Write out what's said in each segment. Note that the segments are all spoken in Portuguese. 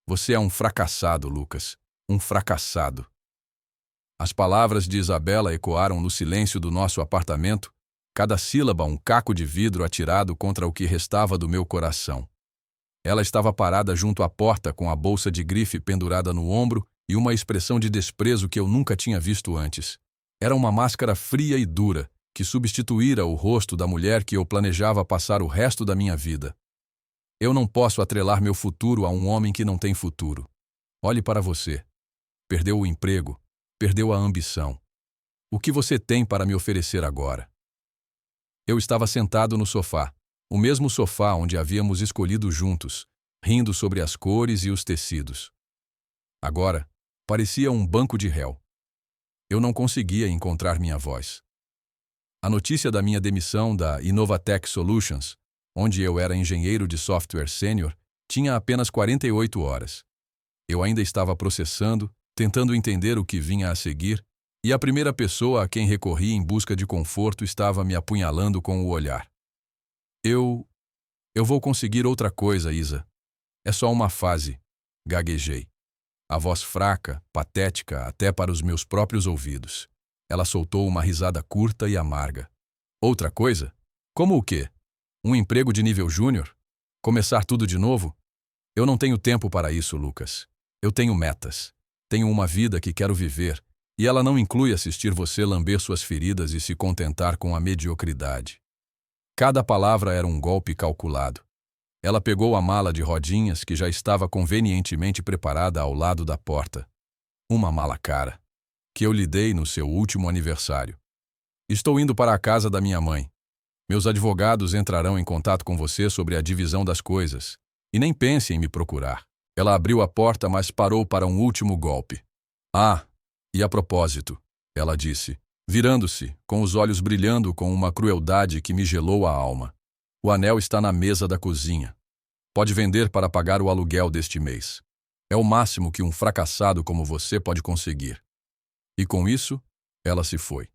Você é um fracassado, Lucas. Um fracassado. As palavras de Isabela ecoaram no silêncio do nosso apartamento, cada sílaba um caco de vidro atirado contra o que restava do meu coração. Ela estava parada junto à porta com a bolsa de grife pendurada no ombro e uma expressão de desprezo que eu nunca tinha visto antes. Era uma máscara fria e dura, que substituíra o rosto da mulher que eu planejava passar o resto da minha vida. Eu não posso atrelar meu futuro a um homem que não tem futuro. Olhe para você. Perdeu o emprego, perdeu a ambição. O que você tem para me oferecer agora? Eu estava sentado no sofá, o mesmo sofá onde havíamos escolhido juntos, rindo sobre as cores e os tecidos. Agora, parecia um banco de réu. Eu não conseguia encontrar minha voz. A notícia da minha demissão da Inovatech Solutions, onde eu era engenheiro de software sênior, tinha apenas 48 horas. Eu ainda estava processando, tentando entender o que vinha a seguir, e a primeira pessoa a quem recorri em busca de conforto estava me apunhalando com o olhar. Eu vou conseguir outra coisa, Isa. É só uma fase, gaguejei. A voz fraca, patética até para os meus próprios ouvidos. Ela soltou uma risada curta e amarga. Outra coisa? Como o quê? Um emprego de nível júnior? Começar tudo de novo? Eu não tenho tempo para isso, Lucas. Eu tenho metas. Tenho uma vida que quero viver, e ela não inclui assistir você lamber suas feridas e se contentar com a mediocridade. Cada palavra era um golpe calculado. Ela pegou a mala de rodinhas que já estava convenientemente preparada ao lado da porta. Uma mala cara, que eu lhe dei no seu último aniversário. Estou indo para a casa da minha mãe. Meus advogados entrarão em contato com você sobre a divisão das coisas. E nem pense em me procurar. Ela abriu a porta, mas parou para um último golpe. Ah, e a propósito, ela disse, virando-se, com os olhos brilhando com uma crueldade que me gelou a alma. O anel está na mesa da cozinha. Pode vender para pagar o aluguel deste mês. É o máximo que um fracassado como você pode conseguir. E com isso, ela se foi.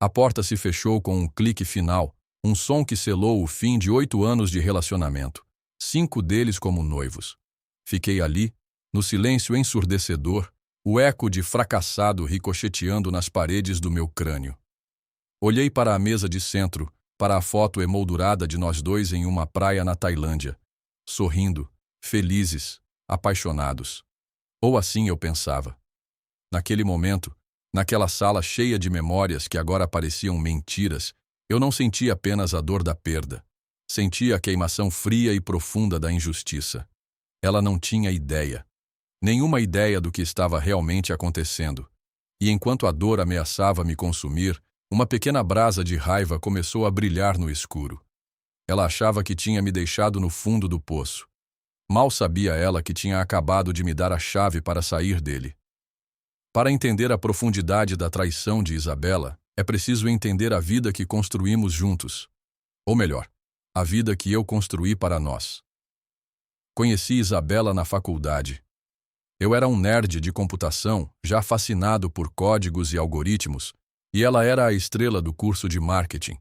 A porta se fechou com um clique final, um som que selou o fim de 8 anos de relacionamento, 5 deles como noivos. Fiquei ali, no silêncio ensurdecedor, o eco de fracassado ricocheteando nas paredes do meu crânio. Olhei para a mesa de centro, para a foto emoldurada de nós dois em uma praia na Tailândia, sorrindo, felizes, apaixonados. Ou assim eu pensava. Naquele momento, naquela sala cheia de memórias que agora pareciam mentiras, eu não sentia apenas a dor da perda. Sentia a queimação fria e profunda da injustiça. Ela não tinha ideia. Nenhuma ideia do que estava realmente acontecendo. E enquanto a dor ameaçava me consumir, uma pequena brasa de raiva começou a brilhar no escuro. Ela achava que tinha me deixado no fundo do poço. Mal sabia ela que tinha acabado de me dar a chave para sair dele. Para entender a profundidade da traição de Isabela, é preciso entender a vida que construímos juntos. Ou melhor, a vida que eu construí para nós. Conheci Isabela na faculdade. Eu era um nerd de computação, já fascinado por códigos e algoritmos, e ela era a estrela do curso de marketing,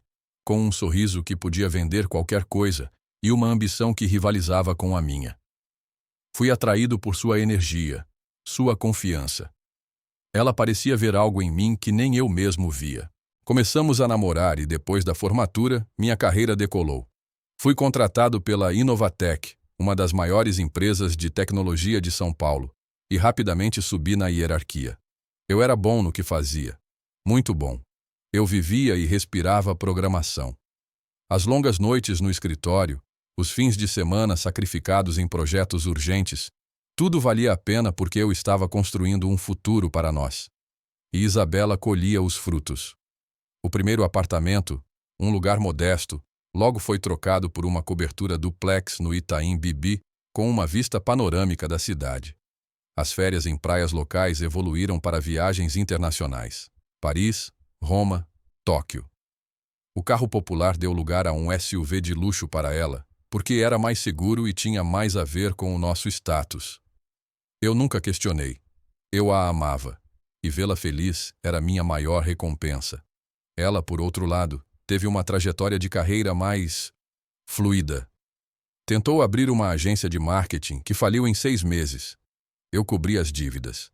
com um sorriso que podia vender qualquer coisa e uma ambição que rivalizava com a minha. Fui atraído por sua energia, sua confiança. Ela parecia ver algo em mim que nem eu mesmo via. Começamos a namorar e depois da formatura, minha carreira decolou. Fui contratado pela Inovatech, uma das maiores empresas de tecnologia de São Paulo, e rapidamente subi na hierarquia. Eu era bom no que fazia. Muito bom. Eu vivia e respirava programação. As longas noites no escritório, os fins de semana sacrificados em projetos urgentes, tudo valia a pena porque eu estava construindo um futuro para nós. E Isabela colhia os frutos. O primeiro apartamento, um lugar modesto, logo foi trocado por uma cobertura duplex no Itaim Bibi, com uma vista panorâmica da cidade. As férias em praias locais evoluíram para viagens internacionais. Paris, Roma, Tóquio. O carro popular deu lugar a um SUV de luxo para ela, porque era mais seguro e tinha mais a ver com o nosso status. Eu nunca questionei. Eu a amava, e vê-la feliz era minha maior recompensa. Ela, por outro lado, teve uma trajetória de carreira mais fluida. Tentou abrir uma agência de marketing que faliu em 6 meses. Eu cobri as dívidas.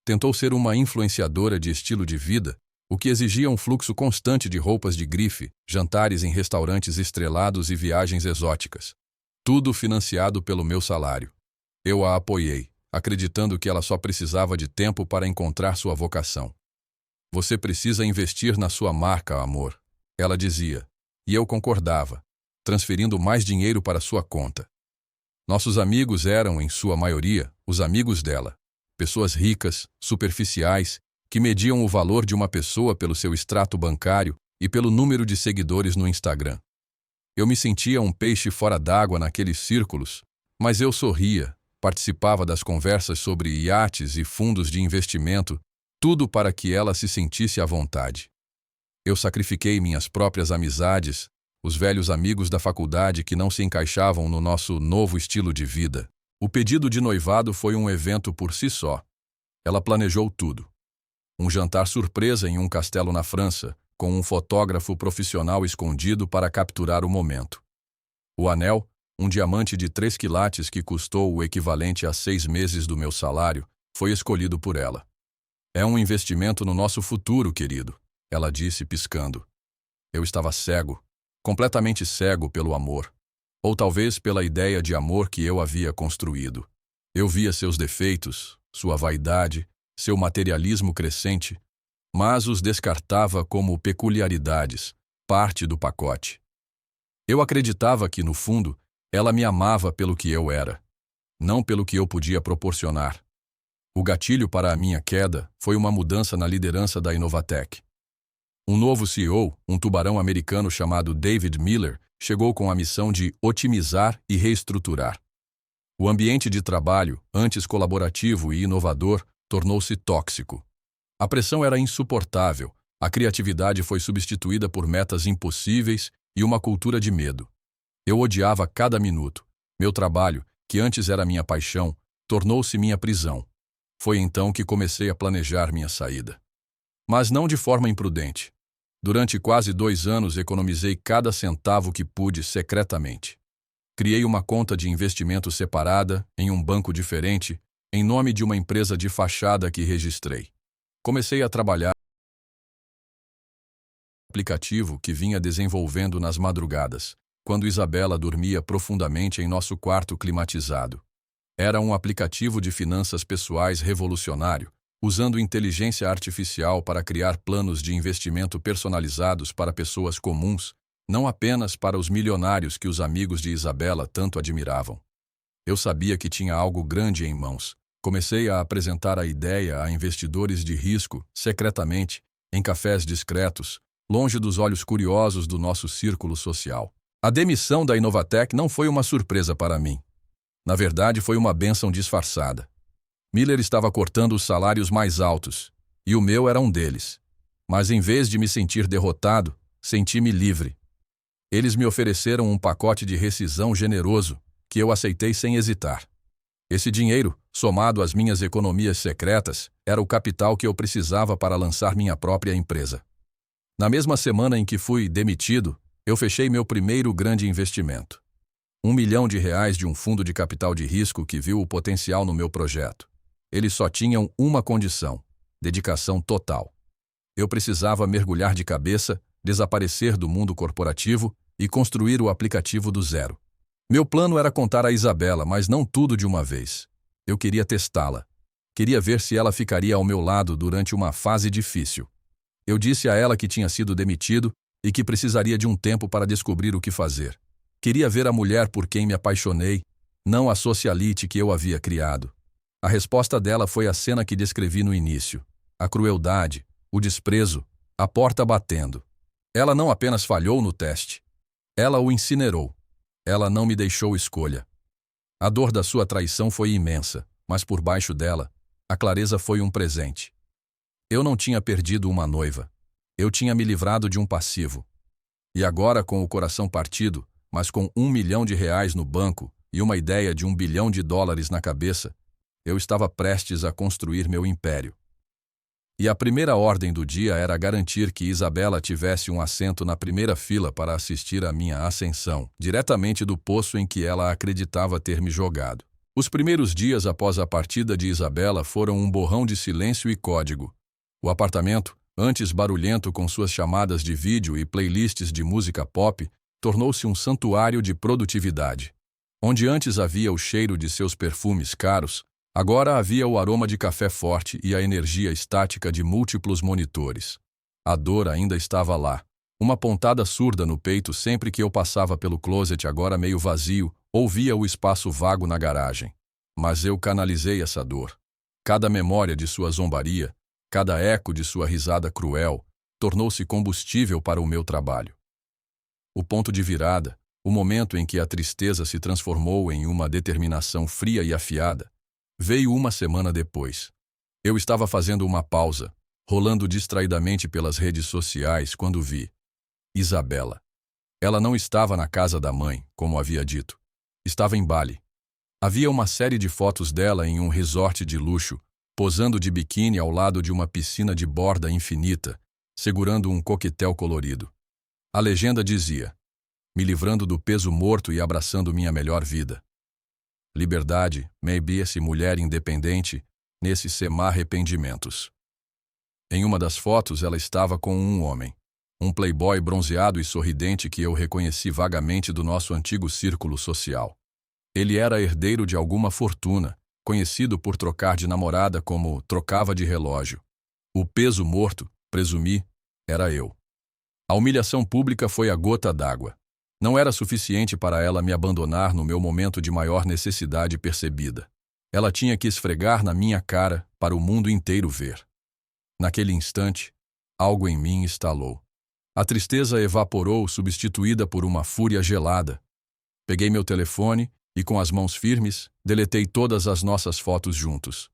Tentou ser uma influenciadora de estilo de vida, o que exigia um fluxo constante de roupas de grife, jantares em restaurantes estrelados e viagens exóticas. Tudo financiado pelo meu salário. Eu a apoiei, acreditando que ela só precisava de tempo para encontrar sua vocação. Você precisa investir na sua marca, amor, ela dizia, e eu concordava, transferindo mais dinheiro para sua conta. Nossos amigos eram, em sua maioria, os amigos dela. Pessoas ricas, superficiais, que mediam o valor de uma pessoa pelo seu extrato bancário e pelo número de seguidores no Instagram. Eu me sentia um peixe fora d'água naqueles círculos, mas eu sorria, participava das conversas sobre iates e fundos de investimento, tudo para que ela se sentisse à vontade. Eu sacrifiquei minhas próprias amizades, os velhos amigos da faculdade que não se encaixavam no nosso novo estilo de vida. O pedido de noivado foi um evento por si só. Ela planejou tudo. Um jantar surpresa em um castelo na França, com um fotógrafo profissional escondido para capturar o momento. O anel, um diamante de 3 quilates que custou o equivalente a 6 meses do meu salário, foi escolhido por ela. É um investimento no nosso futuro, querido, ela disse piscando. Eu estava cego, completamente cego pelo amor. Ou talvez pela ideia de amor que eu havia construído. Eu via seus defeitos, sua vaidade, seu materialismo crescente, mas os descartava como peculiaridades, parte do pacote. Eu acreditava que, no fundo, ela me amava pelo que eu era, não pelo que eu podia proporcionar. O gatilho para a minha queda foi uma mudança na liderança da Inovatec. Um novo CEO, um tubarão americano chamado David Miller, chegou com a missão de otimizar e reestruturar. O ambiente de trabalho, antes colaborativo e inovador, tornou-se tóxico. A pressão era insuportável, a criatividade foi substituída por metas impossíveis e uma cultura de medo. Eu odiava cada minuto. Meu trabalho, que antes era minha paixão, tornou-se minha prisão. Foi então que comecei a planejar minha saída. Mas não de forma imprudente. Durante quase 2 anos economizei cada centavo que pude secretamente. Criei uma conta de investimento separada, em um banco diferente, em nome de uma empresa de fachada que registrei. Comecei a trabalhar no aplicativo que vinha desenvolvendo nas madrugadas, quando Isabela dormia profundamente em nosso quarto climatizado. Era um aplicativo de finanças pessoais revolucionário, usando inteligência artificial para criar planos de investimento personalizados para pessoas comuns, não apenas para os milionários que os amigos de Isabela tanto admiravam. Eu sabia que tinha algo grande em mãos. Comecei a apresentar a ideia a investidores de risco, secretamente, em cafés discretos, longe dos olhos curiosos do nosso círculo social. A demissão da Inovatec não foi uma surpresa para mim. Na verdade, foi uma bênção disfarçada. Miller estava cortando os salários mais altos, e o meu era um deles. Mas em vez de me sentir derrotado, senti-me livre. Eles me ofereceram um pacote de rescisão generoso, que eu aceitei sem hesitar. Esse dinheiro, somado às minhas economias secretas, era o capital que eu precisava para lançar minha própria empresa. Na mesma semana em que fui demitido, eu fechei meu primeiro grande investimento. R$ 1 milhão de um fundo de capital de risco que viu o potencial no meu projeto. Eles só tinham uma condição: dedicação total. Eu precisava mergulhar de cabeça, desaparecer do mundo corporativo e construir o aplicativo do zero. Meu plano era contar a Isabela, mas não tudo de uma vez. Eu queria testá-la. Queria ver se ela ficaria ao meu lado durante uma fase difícil. Eu disse a ela que tinha sido demitido e que precisaria de um tempo para descobrir o que fazer. Queria ver a mulher por quem me apaixonei, não a socialite que eu havia criado. A resposta dela foi a cena que descrevi no início. A crueldade, o desprezo, a porta batendo. Ela não apenas falhou no teste. Ela o incinerou. Ela não me deixou escolha. A dor da sua traição foi imensa, mas por baixo dela, a clareza foi um presente. Eu não tinha perdido uma noiva. Eu tinha me livrado de um passivo. E agora, com o coração partido, mas com R$ 1 milhão no banco e uma ideia de US$1 bilhão na cabeça, eu estava prestes a construir meu império. E a primeira ordem do dia era garantir que Isabela tivesse um assento na primeira fila para assistir à minha ascensão, diretamente do poço em que ela acreditava ter me jogado. Os primeiros dias após a partida de Isabela foram um borrão de silêncio e código. O apartamento, antes barulhento com suas chamadas de vídeo e playlists de música pop, tornou-se um santuário de produtividade. Onde antes havia o cheiro de seus perfumes caros, agora havia o aroma de café forte e a energia estática de múltiplos monitores. A dor ainda estava lá. Uma pontada surda no peito sempre que eu passava pelo closet agora meio vazio, ou via o espaço vago na garagem. Mas eu canalizei essa dor. Cada memória de sua zombaria, cada eco de sua risada cruel, tornou-se combustível para o meu trabalho. O ponto de virada, o momento em que a tristeza se transformou em uma determinação fria e afiada, veio uma semana depois. Eu estava fazendo uma pausa, rolando distraidamente pelas redes sociais quando vi Isabela. Ela não estava na casa da mãe, como havia dito. Estava em Bali. Havia uma série de fotos dela em um resort de luxo, posando de biquíni ao lado de uma piscina de borda infinita, segurando um coquetel colorido. A legenda dizia: me livrando do peso morto e abraçando minha melhor vida. Liberdade, maybe-se mulher independente, nesse semar arrependimentos. Em uma das fotos ela estava com um homem, um playboy bronzeado e sorridente que eu reconheci vagamente do nosso antigo círculo social. Ele era herdeiro de alguma fortuna, conhecido por trocar de namorada como trocava de relógio. O peso morto, presumi, era eu. A humilhação pública foi a gota d'água. Não era suficiente para ela me abandonar no meu momento de maior necessidade percebida. Ela tinha que esfregar na minha cara para o mundo inteiro ver. Naquele instante, algo em mim estalou. A tristeza evaporou, substituída por uma fúria gelada. Peguei meu telefone e, com as mãos firmes, deletei todas as nossas fotos juntos.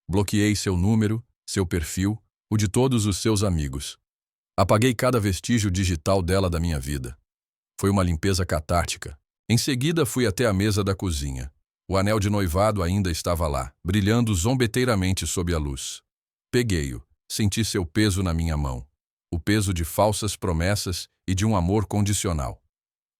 Bloqueei seu número, seu perfil, o de todos os seus amigos. Apaguei cada vestígio digital dela da minha vida. Foi uma limpeza catártica. Em seguida, fui até a mesa da cozinha. O anel de noivado ainda estava lá, brilhando zombeteiramente sob a luz. Peguei-o, senti seu peso na minha mão. O peso de falsas promessas e de um amor condicional.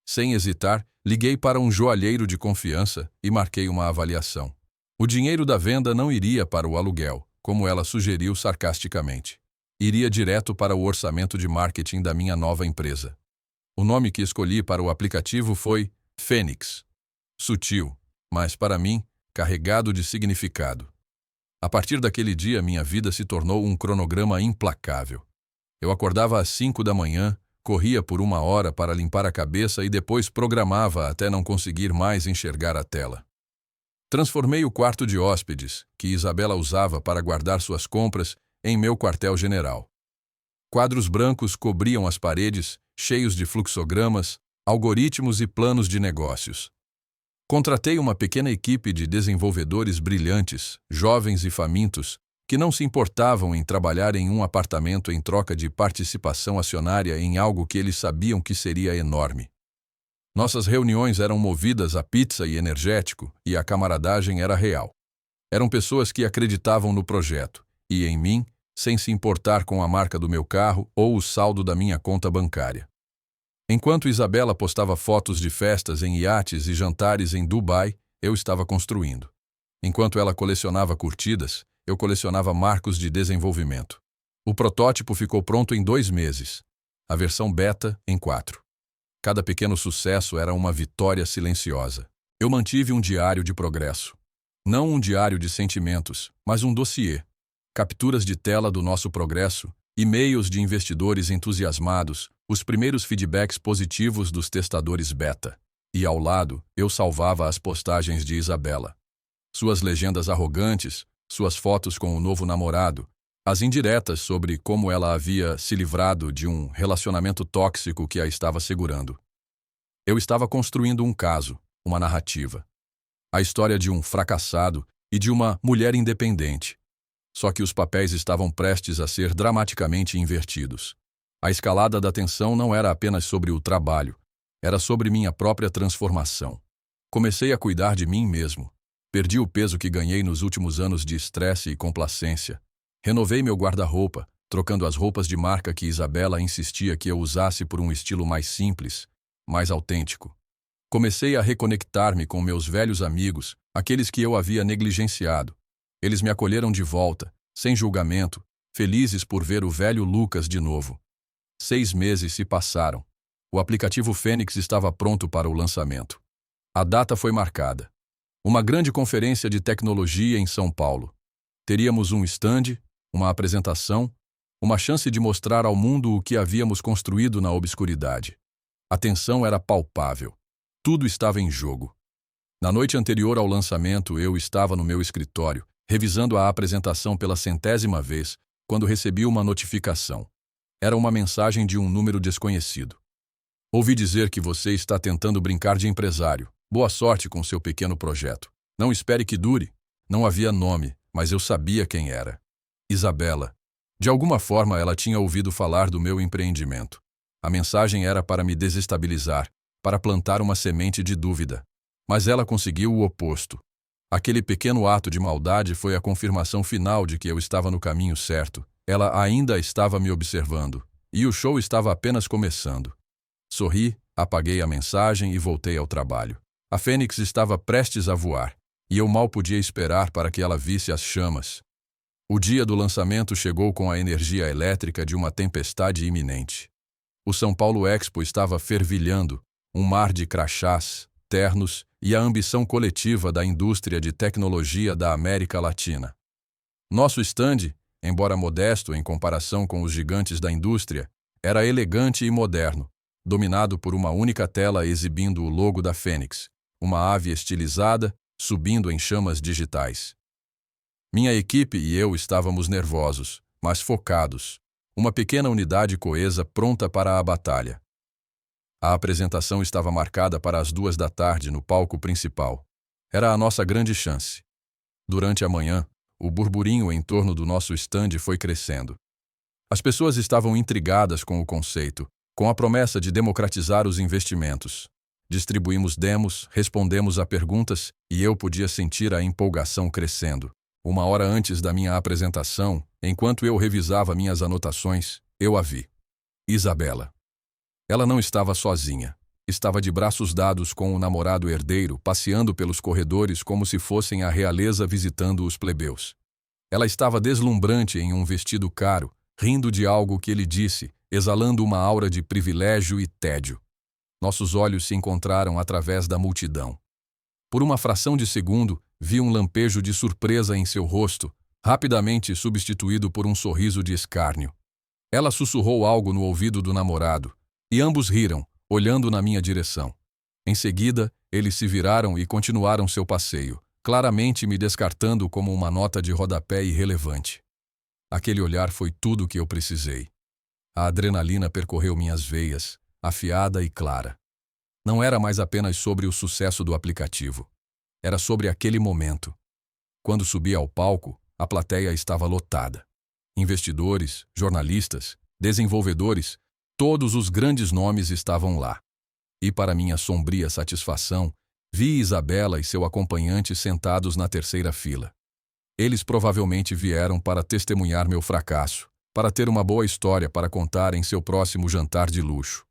Sem hesitar, liguei para um joalheiro de confiança e marquei uma avaliação. O dinheiro da venda não iria para o aluguel, como ela sugeriu sarcasticamente. Iria direto para o orçamento de marketing da minha nova empresa. O nome que escolhi para o aplicativo foi Fênix. Sutil, mas para mim, carregado de significado. A partir daquele dia, minha vida se tornou um cronograma implacável. Eu acordava às 5 da manhã, corria por 1 hora para limpar a cabeça e depois programava até não conseguir mais enxergar a tela. Transformei o quarto de hóspedes, que Isabela usava para guardar suas compras, em meu quartel-general. Quadros brancos cobriam as paredes, cheios de fluxogramas, algoritmos e planos de negócios. Contratei uma pequena equipe de desenvolvedores brilhantes, jovens e famintos, que não se importavam em trabalhar em um apartamento em troca de participação acionária em algo que eles sabiam que seria enorme. Nossas reuniões eram movidas a pizza e energético, e a camaradagem era real. Eram pessoas que acreditavam no projeto, e em mim, sem se importar com a marca do meu carro ou o saldo da minha conta bancária. Enquanto Isabela postava fotos de festas em iates e jantares em Dubai, eu estava construindo. Enquanto ela colecionava curtidas, eu colecionava marcos de desenvolvimento. O protótipo ficou pronto em 2 meses. A versão beta, em 4. Cada pequeno sucesso era uma vitória silenciosa. Eu mantive um diário de progresso. Não um diário de sentimentos, mas um dossiê. Capturas de tela do nosso progresso, e-mails de investidores entusiasmados, os primeiros feedbacks positivos dos testadores beta. E ao lado, eu salvava as postagens de Isabela. Suas legendas arrogantes, suas fotos com o novo namorado, as indiretas sobre como ela havia se livrado de um relacionamento tóxico que a estava segurando. Eu estava construindo um caso, uma narrativa. A história de um fracassado e de uma mulher independente. Só que os papéis estavam prestes a ser dramaticamente invertidos. A escalada da tensão não era apenas sobre o trabalho, era sobre minha própria transformação. Comecei a cuidar de mim mesmo. Perdi o peso que ganhei nos últimos anos de estresse e complacência. Renovei meu guarda-roupa, trocando as roupas de marca que Isabela insistia que eu usasse por um estilo mais simples, mais autêntico. Comecei a reconectar-me com meus velhos amigos, aqueles que eu havia negligenciado. Eles me acolheram de volta, sem julgamento, felizes por ver o velho Lucas de novo. 6 meses se passaram. O aplicativo Fênix estava pronto para o lançamento. A data foi marcada. Uma grande conferência de tecnologia em São Paulo. Teríamos um stand, uma apresentação, uma chance de mostrar ao mundo o que havíamos construído na obscuridade. A tensão era palpável. Tudo estava em jogo. Na noite anterior ao lançamento, eu estava no meu escritório, revisando a apresentação pela 100ª vez, quando recebi uma notificação. Era uma mensagem de um número desconhecido. Ouvi dizer que você está tentando brincar de empresário. Boa sorte com seu pequeno projeto. Não espere que dure. Não havia nome, mas eu sabia quem era. Isabela. De alguma forma ela tinha ouvido falar do meu empreendimento. A mensagem era para me desestabilizar, para plantar uma semente de dúvida. Mas ela conseguiu o oposto. Aquele pequeno ato de maldade foi a confirmação final de que eu estava no caminho certo. Ela ainda estava me observando, e o show estava apenas começando. Sorri, apaguei a mensagem e voltei ao trabalho. A Fênix estava prestes a voar, e eu mal podia esperar para que ela visse as chamas. O dia do lançamento chegou com a energia elétrica de uma tempestade iminente. O São Paulo Expo estava fervilhando, um mar de crachás, ternos e a ambição coletiva da indústria de tecnologia da América Latina. Nosso stand, embora modesto em comparação com os gigantes da indústria, era elegante e moderno, dominado por uma única tela exibindo o logo da Fênix, uma ave estilizada, subindo em chamas digitais. Minha equipe e eu estávamos nervosos, mas focados. Uma pequena unidade coesa pronta para a batalha. A apresentação estava marcada para as 2 da tarde no palco principal. Era a nossa grande chance. Durante a manhã, o burburinho em torno do nosso stand foi crescendo. As pessoas estavam intrigadas com o conceito, com a promessa de democratizar os investimentos. Distribuímos demos, respondemos a perguntas e eu podia sentir a empolgação crescendo. 1 hora antes da minha apresentação, enquanto eu revisava minhas anotações, eu a vi. Isabela. Ela não estava sozinha. Estava de braços dados com o namorado herdeiro, passeando pelos corredores como se fossem a realeza visitando os plebeus. Ela estava deslumbrante em um vestido caro, rindo de algo que ele disse, exalando uma aura de privilégio e tédio. Nossos olhos se encontraram através da multidão. Por uma fração de segundo, vi um lampejo de surpresa em seu rosto, rapidamente substituído por um sorriso de escárnio. Ela sussurrou algo no ouvido do namorado, e ambos riram, olhando na minha direção. Em seguida, eles se viraram e continuaram seu passeio, claramente me descartando como uma nota de rodapé irrelevante. Aquele olhar foi tudo o que eu precisei. A adrenalina percorreu minhas veias, afiada e clara. Não era mais apenas sobre o sucesso do aplicativo. Era sobre aquele momento. Quando subi ao palco, a plateia estava lotada. Investidores, jornalistas, desenvolvedores, todos os grandes nomes estavam lá. E para minha sombria satisfação, vi Isabela e seu acompanhante sentados na 3ª fila. Eles provavelmente vieram para testemunhar meu fracasso, para ter uma boa história para contar em seu próximo jantar de luxo.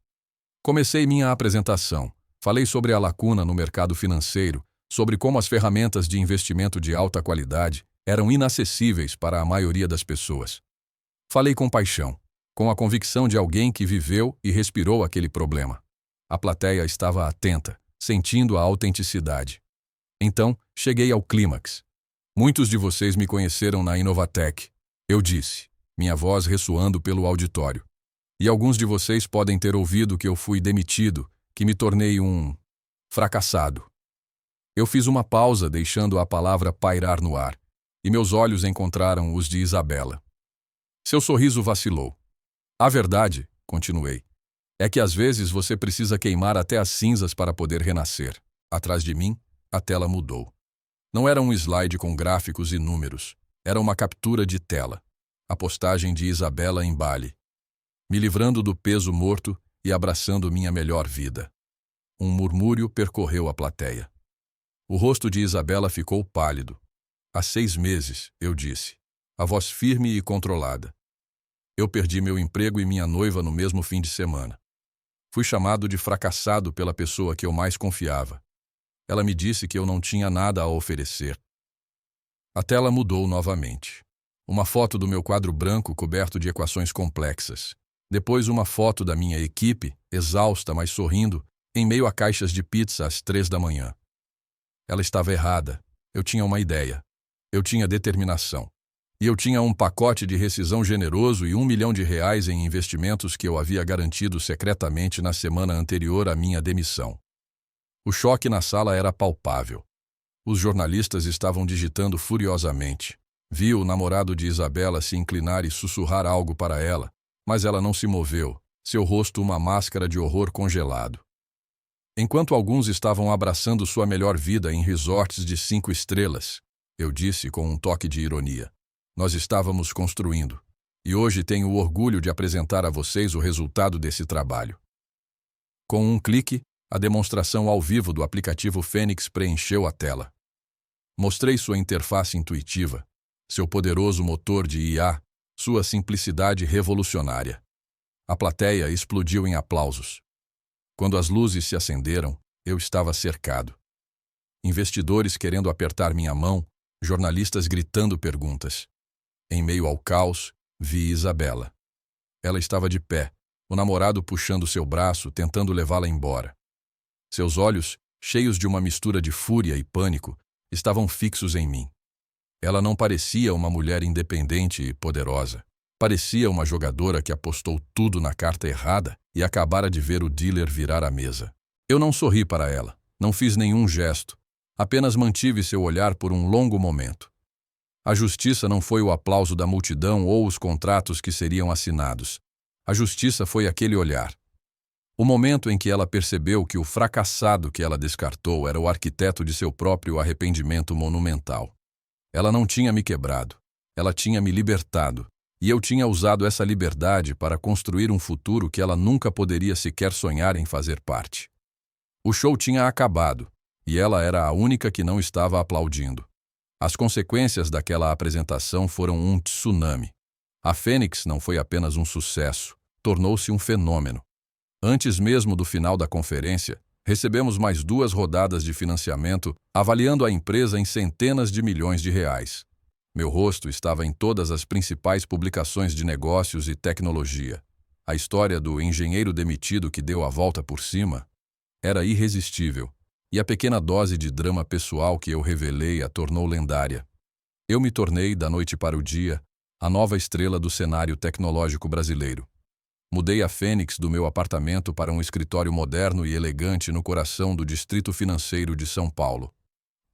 Comecei minha apresentação. Falei sobre a lacuna no mercado financeiro, sobre como as ferramentas de investimento de alta qualidade eram inacessíveis para a maioria das pessoas. Falei com paixão, com a convicção de alguém que viveu e respirou aquele problema. A plateia estava atenta, sentindo a autenticidade. Então, cheguei ao clímax. Muitos de vocês me conheceram na Inovatec, eu disse, minha voz ressoando pelo auditório. E alguns de vocês podem ter ouvido que eu fui demitido, que me tornei um fracassado. Eu fiz uma pausa, deixando a palavra pairar no ar, e meus olhos encontraram os de Isabela. Seu sorriso vacilou. A verdade, continuei, é que às vezes você precisa queimar até as cinzas para poder renascer. Atrás de mim, a tela mudou. Não era um slide com gráficos e números. Era uma captura de tela. A postagem de Isabela em Bali. Me livrando do peso morto e abraçando minha melhor vida. Um murmúrio percorreu a plateia. O rosto de Isabela ficou pálido. Há 6 meses, eu disse. a voz firme e controlada. Eu perdi meu emprego e minha noiva no mesmo fim de semana. Fui chamado de fracassado pela pessoa que eu mais confiava. Ela me disse que eu não tinha nada a oferecer. A tela mudou novamente. Uma foto do meu quadro branco coberto de equações complexas. Depois uma foto da minha equipe, exausta, mas sorrindo, em meio a caixas de pizza às 3 da manhã. Ela estava errada. Eu tinha uma ideia. Eu tinha determinação. E eu tinha um pacote de rescisão generoso e R$ 1 milhão em investimentos que eu havia garantido secretamente na semana anterior à minha demissão. O choque na sala era palpável. Os jornalistas estavam digitando furiosamente. Vi o namorado de Isabela se inclinar e sussurrar algo para ela, mas ela não se moveu, seu rosto uma máscara de horror congelado. Enquanto alguns estavam abraçando sua melhor vida em resorts de 5 estrelas, eu disse com um toque de ironia, nós estávamos construindo, e hoje tenho o orgulho de apresentar a vocês o resultado desse trabalho. Com um clique, a demonstração ao vivo do aplicativo Fênix preencheu a tela. Mostrei sua interface intuitiva, seu poderoso motor de IA, sua simplicidade revolucionária. A plateia explodiu em aplausos. Quando as luzes se acenderam, eu estava cercado. Investidores querendo apertar minha mão, jornalistas gritando perguntas. Em meio ao caos, vi Isabela. Ela estava de pé, o namorado puxando seu braço, tentando levá-la embora. Seus olhos, cheios de uma mistura de fúria e pânico, estavam fixos em mim. Ela não parecia uma mulher independente e poderosa. Parecia uma jogadora que apostou tudo na carta errada e acabara de ver o dealer virar a mesa. Eu não sorri para ela, não fiz nenhum gesto, apenas mantive seu olhar por um longo momento. A justiça não foi o aplauso da multidão ou os contratos que seriam assinados. A justiça foi aquele olhar. O momento em que ela percebeu que o fracassado que ela descartou era o arquiteto de seu próprio arrependimento monumental. Ela não tinha me quebrado, ela tinha me libertado, e eu tinha usado essa liberdade para construir um futuro que ela nunca poderia sequer sonhar em fazer parte. O show tinha acabado, e ela era a única que não estava aplaudindo. As consequências daquela apresentação foram um tsunami. A Fênix não foi apenas um sucesso, tornou-se um fenômeno. Antes mesmo do final da conferência, recebemos mais 2 rodadas de financiamento, avaliando a empresa em centenas de milhões de reais. Meu rosto estava em todas as principais publicações de negócios e tecnologia. A história do engenheiro demitido que deu a volta por cima era irresistível, e a pequena dose de drama pessoal que eu revelei a tornou lendária. Eu me tornei, da noite para o dia, a nova estrela do cenário tecnológico brasileiro. Mudei a Fênix do meu apartamento para um escritório moderno e elegante no coração do Distrito Financeiro de São Paulo.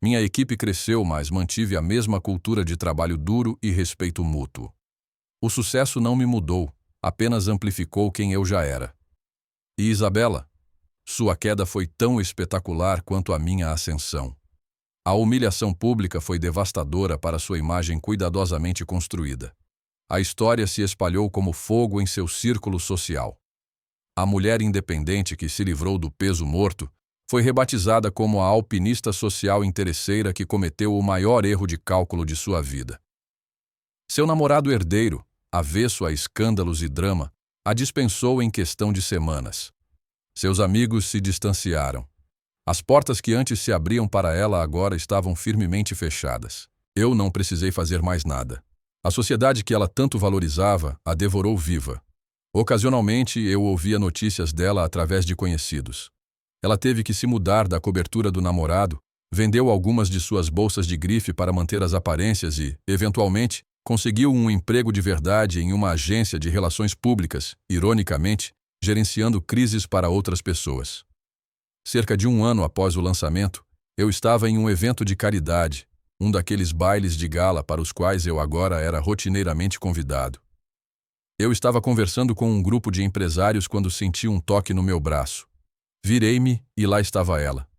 Minha equipe cresceu, mas mantive a mesma cultura de trabalho duro e respeito mútuo. O sucesso não me mudou, apenas amplificou quem eu já era. E Isabela? Sua queda foi tão espetacular quanto a minha ascensão. A humilhação pública foi devastadora para sua imagem cuidadosamente construída. A história se espalhou como fogo em seu círculo social. A mulher independente que se livrou do peso morto foi rebatizada como a alpinista social interesseira que cometeu o maior erro de cálculo de sua vida. Seu namorado herdeiro, avesso a escândalos e drama, a dispensou em questão de semanas. Seus amigos se distanciaram. As portas que antes se abriam para ela agora estavam firmemente fechadas. Eu não precisei fazer mais nada. A sociedade que ela tanto valorizava a devorou viva. Ocasionalmente, eu ouvia notícias dela através de conhecidos. Ela teve que se mudar da cobertura do namorado, vendeu algumas de suas bolsas de grife para manter as aparências e, eventualmente, conseguiu um emprego de verdade em uma agência de relações públicas, ironicamente, gerenciando crises para outras pessoas. Cerca de 1 ano após o lançamento, eu estava em um evento de caridade, um daqueles bailes de gala para os quais eu agora era rotineiramente convidado. Eu estava conversando com um grupo de empresários quando senti um toque no meu braço. Virei-me e lá estava ela.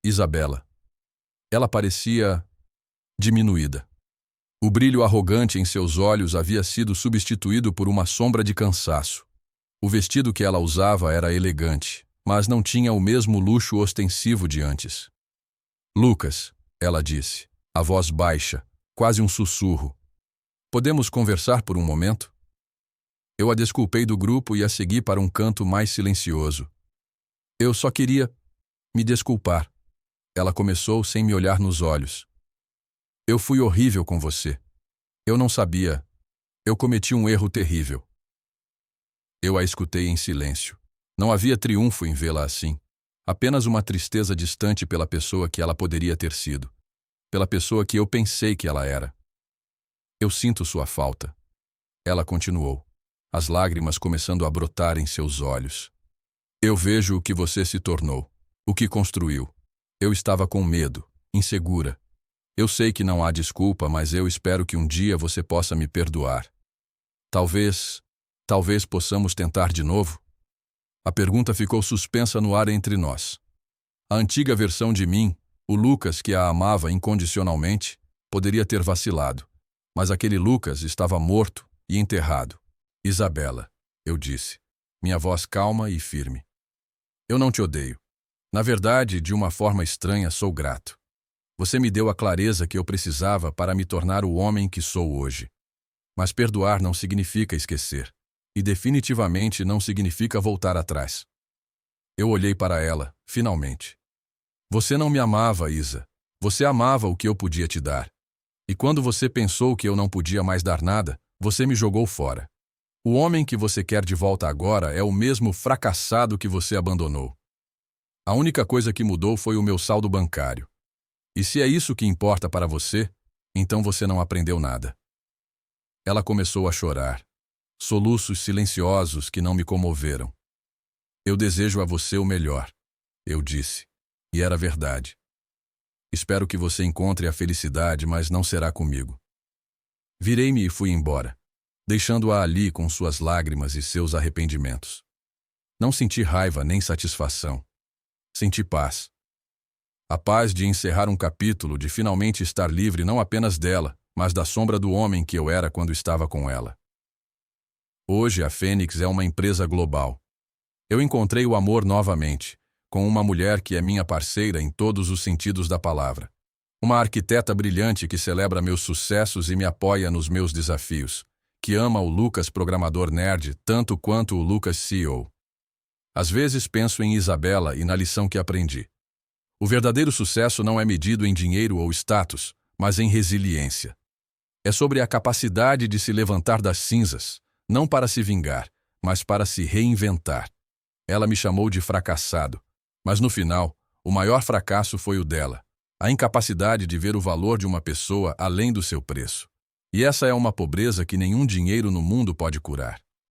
Isabela. Ela parecia diminuída. O brilho arrogante em seus olhos havia sido substituído por uma sombra de cansaço. O vestido que ela usava era elegante, mas não tinha o mesmo luxo ostensivo de antes. Lucas, ela disse, a voz baixa, quase um sussurro. Podemos conversar por um momento? Eu a desculpei do grupo e a segui para um canto mais silencioso. Eu só queria me desculpar. Ela começou sem me olhar nos olhos. Eu fui horrível com você. Eu não sabia. Eu cometi um erro terrível. Eu a escutei em silêncio. Não havia triunfo em vê-la assim. Apenas uma tristeza distante pela pessoa que ela poderia ter sido. Pela pessoa que eu pensei que ela era. Eu sinto sua falta. Ela continuou, as lágrimas começando a brotar em seus olhos. Eu vejo o que você se tornou, o que construiu. Eu estava com medo, insegura. Eu sei que não há desculpa, mas eu espero que um dia você possa me perdoar. Talvez possamos tentar de novo? A pergunta ficou suspensa no ar entre nós. A antiga versão de mim, o Lucas que a amava incondicionalmente, poderia ter vacilado. Mas aquele Lucas estava morto e enterrado. Isabela, eu disse, minha voz calma e firme. Eu não te odeio. Na verdade, de uma forma estranha, sou grato. Você me deu a clareza que eu precisava para me tornar o homem que sou hoje. Mas perdoar não significa esquecer. E definitivamente não significa voltar atrás. Eu olhei para ela, finalmente. Você não me amava, Isa. Você amava o que eu podia te dar. E quando você pensou que eu não podia mais dar nada, você me jogou fora. O homem que você quer de volta agora é o mesmo fracassado que você abandonou. A única coisa que mudou foi o meu saldo bancário. E se é isso que importa para você, então você não aprendeu nada. Ela começou a chorar. Soluços silenciosos que não me comoveram. Eu desejo a você o melhor, eu disse. E era verdade. Espero que você encontre a felicidade, mas não será comigo. Virei-me e fui embora, deixando-a ali com suas lágrimas e seus arrependimentos. Não senti raiva nem satisfação. Senti paz. A paz de encerrar um capítulo, de finalmente estar livre não apenas dela, mas da sombra do homem que eu era quando estava com ela. Hoje a Fênix é uma empresa global. Eu encontrei o amor novamente, com uma mulher que é minha parceira em todos os sentidos da palavra. Uma arquiteta brilhante que celebra meus sucessos e me apoia nos meus desafios, que ama o Lucas programador nerd tanto quanto o Lucas CEO. Às vezes penso em Isabela e na lição que aprendi. O verdadeiro sucesso não é medido em dinheiro ou status, mas em resiliência. É sobre a capacidade de se levantar das cinzas, não para se vingar, mas para se reinventar. Ela me chamou de fracassado, mas no final, o maior fracasso foi o dela, a incapacidade de ver o valor de uma pessoa além do seu preço. E essa é uma pobreza que nenhum dinheiro no mundo pode curar.